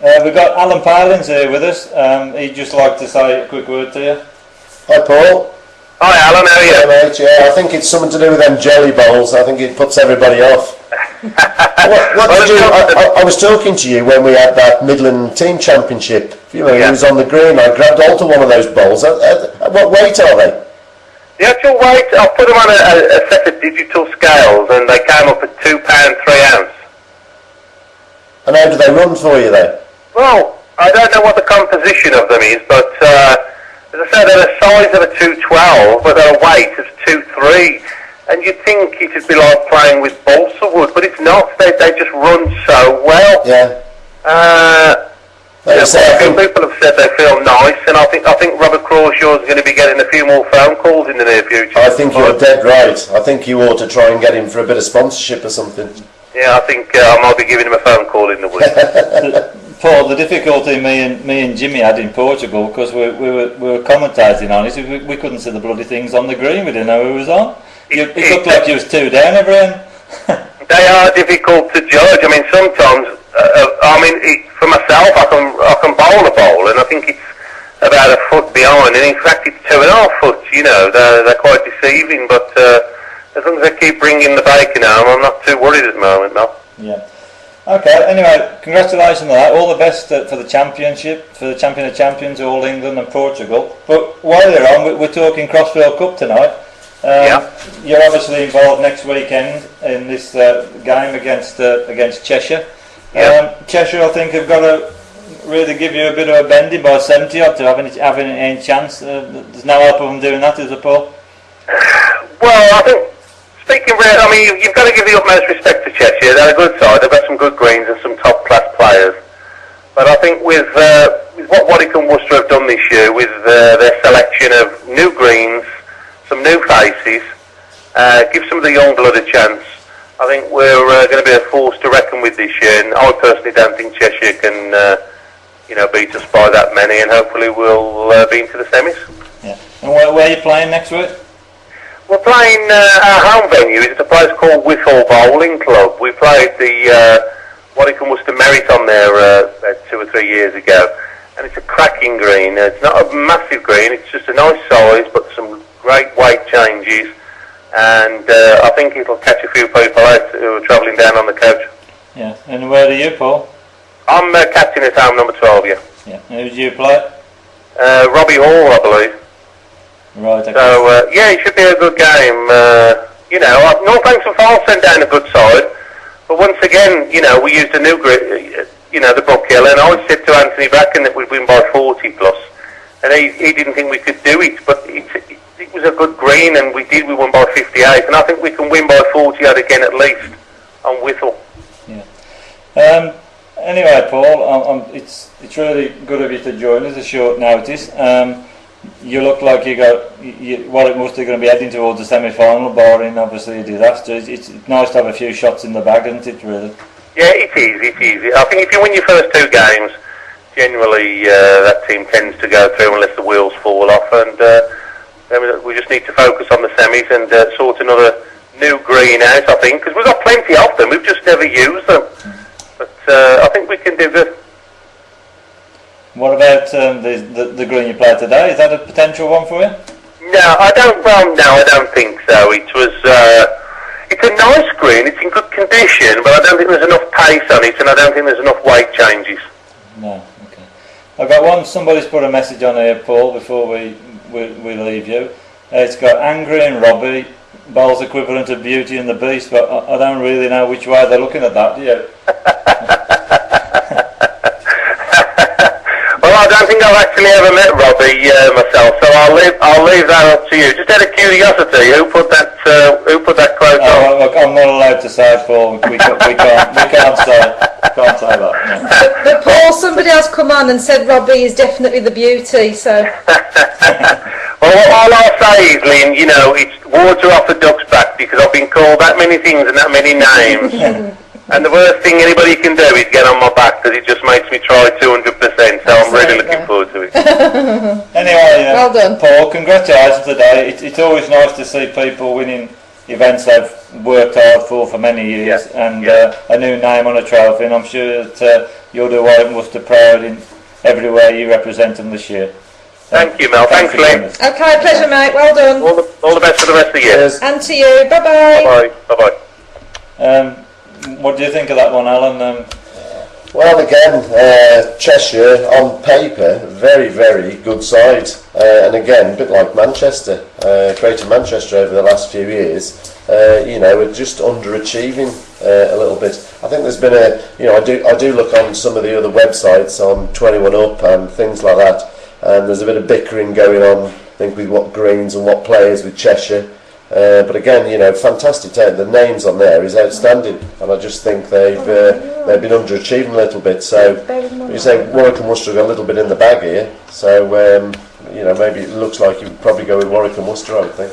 We've got Alan Palins here with us. He'd just like to say a quick word to you. Hi Paul. Hi Alan, how are you? Hi mate, yeah, I think it's something to do with them jelly bowls. I think it puts everybody off. I was talking to you when we had that Midland Team Championship. You know, He was on the green. I grabbed hold of one of those bowls. What weight are they? The actual weight, I put them on a set of digital scales and they came up at £2, 3 ounce. And how do they run for you then? Well, I don't know what the composition of them is, but as I said, they're the size of a 212, but they're a weight of 2.3. And you'd think it would be like playing with balsa wood, but it's not. They just run so well. Yeah. People have said they feel nice, and I think Robert Crawshaw's going to be getting a few more phone calls in the near future. I think you're dead right. I think you ought to try and get him for a bit of sponsorship or something. Yeah, I think I might be giving him a phone call in the week. Paul, the difficulty me and Jimmy had in Portugal, because we were commentating on it, we couldn't see the bloody things on the green. We didn't know who was on. It looked like you was 2 down every end. They are difficult to judge. I mean, sometimes, for myself, I can bowl a bowl, and I think it's about a foot behind, and in fact it's 2.5 foot. You know, they're quite deceiving, but as long as they keep bringing the bacon home, I'm not too worried at the moment, no. Yeah. Okay, anyway, congratulations on that. All the best for the championship, for the Champion of Champions, All England and Portugal. But while you're on, we're talking Crossfield Cup tonight. You're obviously involved next weekend in this game against Cheshire. Cheshire, I think, have got to really give you a bit of a bending by 70 odd to having any chance. There's no hope of them doing that, is there, Paul? Well, I think, speaking really, I mean, you've got to give the utmost respect to Cheshire. They're a good side. They've got some good greens and some top-class players. But I think with what Warwick and Worcester have done this year, with their selection of new greens, some new faces, give some of the young blood a chance. I think we're going to be a force to reckon with this year, and I personally don't think Cheshire can, beat us by that many, and hopefully we'll be into the semis. Yeah. And where are you playing next week? We're playing our home venue. It's a place called Whittle Bowling Club. We played the Warwick and Worcester Meriton there about 2 or 3 years ago, and it's a cracking green. It's not a massive green. It's just a nice size, but some great weight changes, and I think it'll catch a few people out who are travelling down on the coach. Yeah. And where are you, Paul? I'm captain at home number 12. Yeah. Yeah. And who do you play? Robbie Hall, I believe. Right, okay. So, it should be a good game. Northampton Falls sent down a good side, but once again, we used a new the Brook Hill, and I said to Anthony Bracken that we'd win by 40 plus, and he didn't think we could do it, but it was a good green, and we won by 58, and I think we can win by 40 odd again at least on Whittle. Yeah. Anyway, Paul, it's really good of you to join us at short notice. You look like you got Warwick Worcester going to be heading towards the semi-final, barring obviously a disaster. It's nice to have a few shots in the bag, isn't it, really? Yeah, it is. I think if you win your first 2 games, generally that team tends to go through unless the wheels fall off, and then we just need to focus on the semis and sort another new green out, I think, because we've got plenty of them, we've just never used them. But I think we can do good. What about the green you played today? Is that a potential one for you? No, I don't think so. It was. It's a nice green. It's in good condition, but I don't think there's enough pace on it, and I don't think there's enough weight changes. No. Okay. I've got one. Somebody's put a message on here, Paul. Before we leave you, it's got Angry and Robbie. Bowls equivalent of Beauty and the Beast, but I don't really know which way they're looking at that. Do you? Well, I don't think I've actually ever met Robbie myself, so I'll leave that up to you. Just out of curiosity, who put that quote on? Look, I'm not allowed to say, Paul. We can't say that. No. But Paul, somebody else come on and said Robbie is definitely the Beauty. So. Well, all I'll say is, Lynn, it's water off a duck's back, because I've been called that many things and that many names. And the worst thing anybody can do is get on my back, because it just makes me try 200%, so I'm really looking forward to it. Anyway, well done, Paul, congratulations today. It's always nice to see people winning events they've worked hard for many years, and a new name on a trophy, and I'm sure that you'll do Warwick and Worcester proud in everywhere you represent them this year. Thank you, Mel. Thanks, Lee. Okay, pleasure, mate. Well done. All the best for the rest of the year. Cheers. And to you. Bye-bye. Bye-bye. Bye-bye. What do you think of that one, Alan? Well, again, Cheshire on paper, very, very good side, and again, a bit like Manchester, Greater Manchester over the last few years. We're just underachieving a little bit. I think there's been I do look on some of the other websites on 21 Up and things like that, and there's a bit of bickering going on, I think, with what greens and what players with Cheshire. But again, fantastic. The names on there is outstanding, and I just think they've been underachieving a little bit. So you say Warwick and Worcester got a little bit in the bag here. So maybe it looks like you would probably go with Warwick and Worcester, I would think.